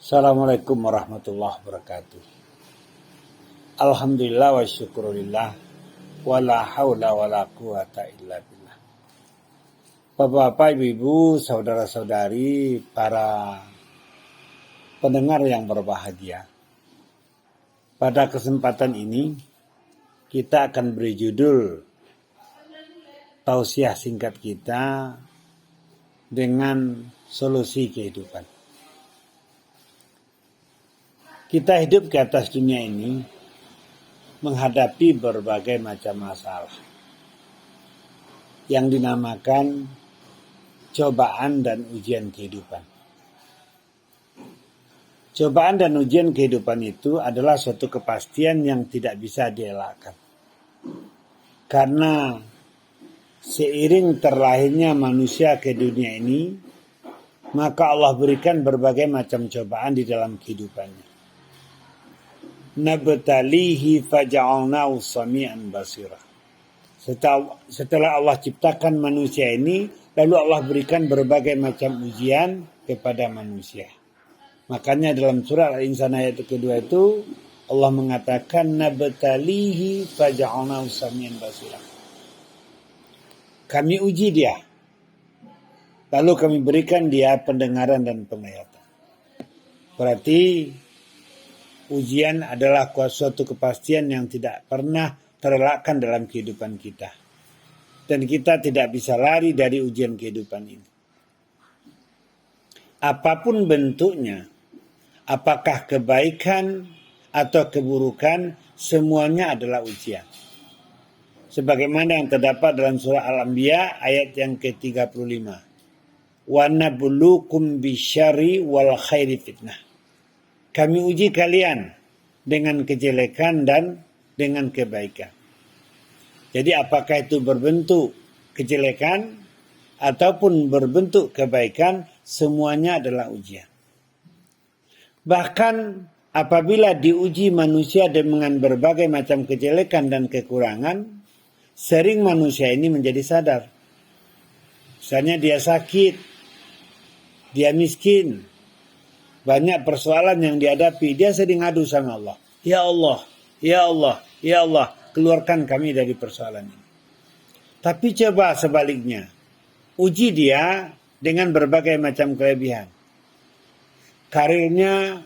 Assalamualaikum warahmatullahi wabarakatuh. Alhamdulillah wa syukurillah wa la hawla wa la quwata illa billah. Bapak-bapak, ibu-ibu, saudara-saudari, para pendengar yang berbahagia. Pada kesempatan ini kita akan beri judul tausiah singkat kita dengan solusi kehidupan. Kita hidup di atas dunia ini menghadapi berbagai macam masalah yang dinamakan cobaan dan ujian kehidupan. Cobaan dan ujian kehidupan itu adalah suatu kepastian yang tidak bisa dielakkan. Karena seiring terlahirnya manusia ke dunia ini, maka Allah berikan berbagai macam cobaan di dalam kehidupannya. Nabtalihi faja'alnahu sami'an basira. Setelah Allah ciptakan manusia ini, lalu Allah berikan berbagai macam ujian kepada manusia. Makanya dalam surah Al-Insan ayat kedua itu Allah mengatakan nabtalihi faja'alnahu sami'an basira. Kami uji dia, lalu kami berikan dia pendengaran dan penglihatan. Berarti ujian adalah suatu kepastian yang tidak pernah terelakkan dalam kehidupan kita. Dan kita tidak bisa lari dari ujian kehidupan ini. Apapun bentuknya, apakah kebaikan atau keburukan, semuanya adalah ujian. Sebagaimana yang terdapat dalam surah Al-Anbiya ayat yang ke-35. Wa nabluukum bisyarri wal khairi fitnah. Kami uji kalian dengan kejelekan dan dengan kebaikan. Jadi apakah itu berbentuk kejelekan ataupun berbentuk kebaikan, semuanya adalah ujian. Bahkan apabila diuji manusia dengan berbagai macam kejelekan dan kekurangan, sering manusia ini menjadi sadar. Misalnya dia sakit, dia miskin, banyak persoalan yang dihadapi, dia sering ngadu sama Allah. Ya Allah, ya Allah, ya Allah, keluarkan kami dari persoalan ini. Tapi coba sebaliknya, uji dia dengan berbagai macam kelebihan. Karirnya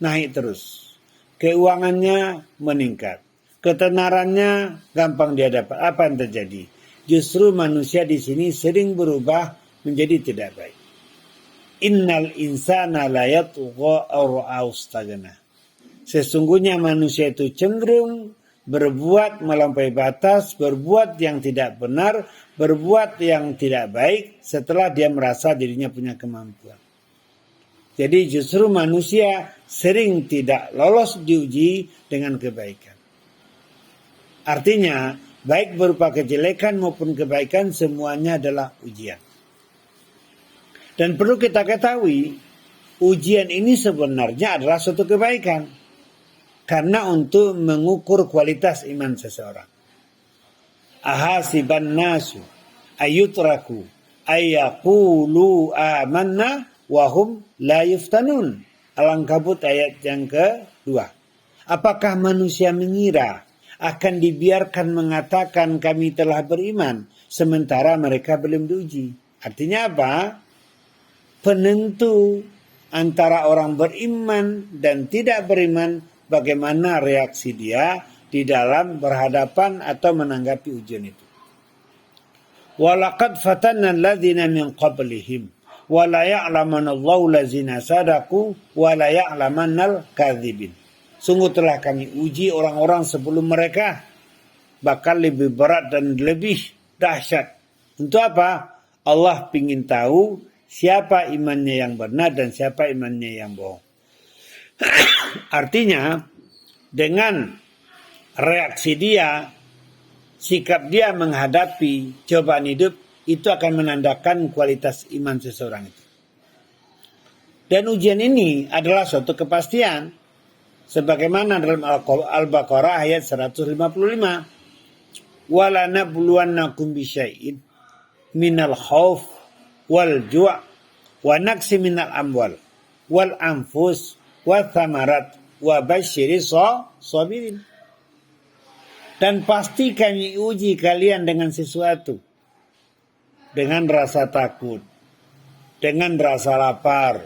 naik terus, keuangannya meningkat, ketenarannya gampang dia dapat. Apa yang terjadi? Justru manusia di sini sering berubah menjadi tidak baik. Innal insana la yatgha aw stagna. Sesungguhnya manusia itu cenderung berbuat melampaui batas, berbuat yang tidak benar, berbuat yang tidak baik setelah dia merasa dirinya punya kemampuan. Jadi justru manusia sering tidak lolos diuji dengan kebaikan. Artinya, baik berupa kejelekan maupun kebaikan, semuanya adalah ujian. Dan perlu kita ketahui, ujian ini sebenarnya adalah suatu kebaikan. Karena untuk mengukur kualitas iman seseorang. Ahasiban nasu ayutraku ayaqulu amanna wahum la yuftanun. Al-Ankabut ayat yang kedua. Apakah manusia mengira akan dibiarkan mengatakan kami telah beriman, sementara mereka belum diuji? Artinya apa? Penentu antara orang beriman dan tidak beriman, bagaimana reaksi dia di dalam berhadapan atau menanggapi ujian itu. Walaqad fatanna alladzina min qablihim wa la ya'lamanallahu alladzina sadaqu wa la ya'lamannal kadzibin. Sungguh telah kami uji orang-orang sebelum mereka, bakal lebih berat dan lebih dahsyat. Untuk apa? Allah ingin tahu siapa imannya yang benar dan siapa imannya yang bohong. Artinya, dengan reaksi dia, sikap dia menghadapi cobaan hidup, itu akan menandakan kualitas iman seseorang itu. Dan ujian ini adalah suatu kepastian. Sebagaimana dalam Al-Baqarah ayat 155. Wala nabluwannakum bisyai'in minal khauf wal ju' wa naqsi minal amwal wal anfus wa thamarat wa basyiris sabirin. Dan pasti kami uji kalian dengan sesuatu. Dengan rasa takut, dengan rasa lapar,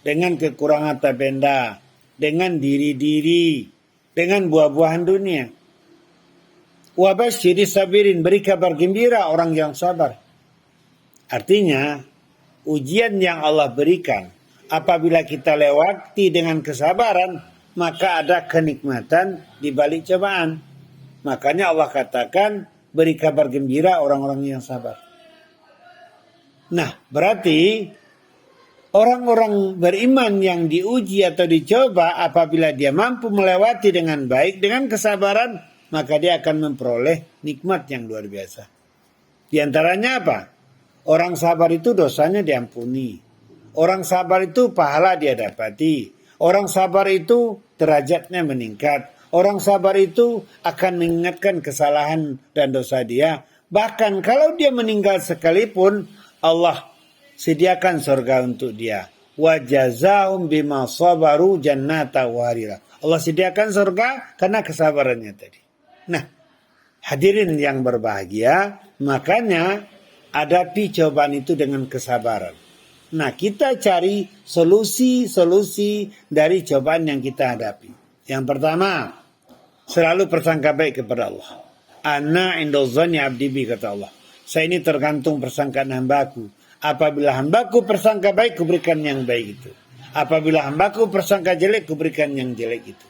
dengan kekurangan harta benda, dengan diri-diri, dengan buah-buahan dunia. Wa basyiris sabirin, beri kabar gembira orang yang sabar. Artinya, ujian yang Allah berikan, apabila kita lewati dengan kesabaran, maka ada kenikmatan di balik cobaan. Makanya Allah katakan, beri kabar gembira orang-orang yang sabar. Nah, berarti orang-orang beriman yang diuji atau dicoba, apabila dia mampu melewati dengan baik, dengan kesabaran, maka dia akan memperoleh nikmat yang luar biasa. Di antaranya apa? Orang sabar itu dosanya diampuni. Orang sabar itu pahala dia dapati. Orang sabar itu derajatnya meningkat. Orang sabar itu akan mengingatkan kesalahan dan dosa dia. Bahkan kalau dia meninggal sekalipun, Allah sediakan surga untuk dia. Wa jazaa'um bima sabaru jannata wa harira. Allah sediakan surga karena kesabarannya tadi. Nah, hadirin yang berbahagia, makanya hadapi cobaan itu dengan kesabaran. Nah, kita cari solusi-solusi dari cobaan yang kita hadapi. Yang pertama, selalu bersangka baik kepada Allah. Ana indozani abdi bi, kata Allah. Saya ini tergantung persangkaan hambaku. Apabila hambaku persangka baik, kuberikan yang baik itu. Apabila hambaku persangka jelek, kuberikan yang jelek itu.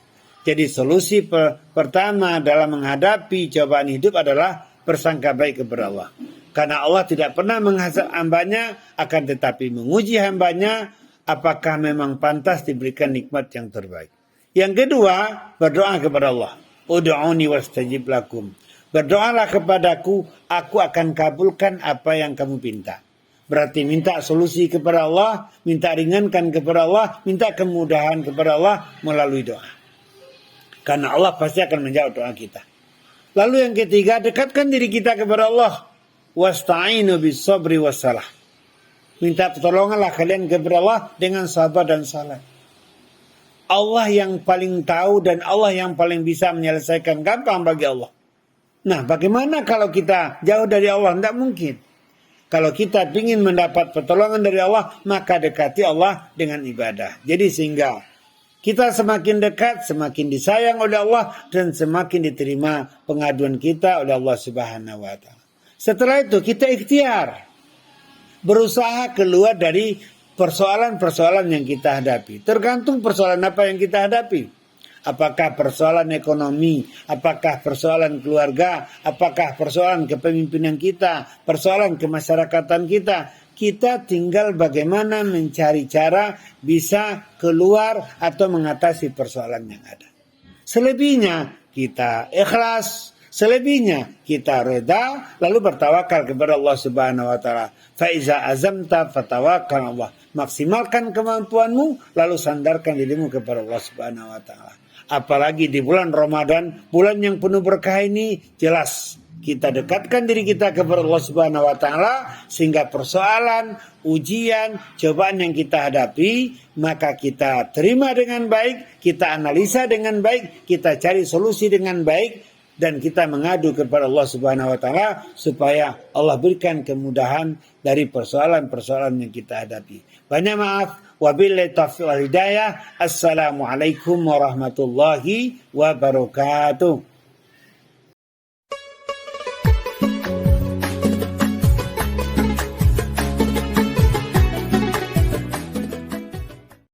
Jadi solusi pertama dalam menghadapi cobaan hidup adalah bersangka baik kepada Allah. Karena Allah tidak pernah menghasab hambanya, akan tetapi menguji hambanya apakah memang pantas diberikan nikmat yang terbaik. Yang kedua, berdoa kepada Allah. Ud'uni wastajib lakum. Berdoalah kepadaku, aku akan kabulkan apa yang kamu minta. Berarti minta solusi kepada Allah, minta ringankan kepada Allah, minta kemudahan kepada Allah melalui doa. Karena Allah pasti akan menjawab doa kita. Lalu yang ketiga, dekatkan diri kita kepada Allah. Wasta'inu bis sabri wassalah. Minta pertolonganlah kalian kepada Allah dengan sabar dan salat. Allah yang paling tahu dan Allah yang paling bisa menyelesaikan, gampang bagi Allah. Nah, bagaimana kalau kita jauh dari Allah? Tidak mungkin. Kalau kita ingin mendapat pertolongan dari Allah, maka dekati Allah dengan ibadah. Jadi sehingga kita semakin dekat, semakin disayang oleh Allah, dan semakin diterima pengaduan kita oleh Allah Subhanahu wa Ta'ala. Setelah itu kita ikhtiar, berusaha keluar dari persoalan-persoalan yang kita hadapi. Tergantung persoalan apa yang kita hadapi. Apakah persoalan ekonomi, apakah persoalan keluarga, apakah persoalan kepemimpinan kita, persoalan kemasyarakatan kita. Kita tinggal bagaimana mencari cara bisa keluar atau mengatasi persoalan yang ada. Selebihnya kita ikhlas, selebihnya kita reda, lalu bertawakal kepada Allah Subhanahu wa Ta'ala. Fa iza azamta fatawakkal Allah. Maksimalkan kemampuanmu, lalu sandarkan dirimu kepada Allah Subhanahu wa Ta'ala. Apalagi di bulan Ramadan, bulan yang penuh berkah ini, jelas kita dekatkan diri kita kepada Allah Subhanahu wa Ta'ala, sehingga persoalan, ujian, cobaan yang kita hadapi, maka kita terima dengan baik, kita analisa dengan baik, kita cari solusi dengan baik, dan kita mengadu kepada Allah Subhanahu wa Ta'ala supaya Allah berikan kemudahan dari persoalan-persoalan yang kita hadapi. Banyak maaf. Wabillahi taufiq wal hidayah. Assalamualaikum warahmatullahi wabarakatuh.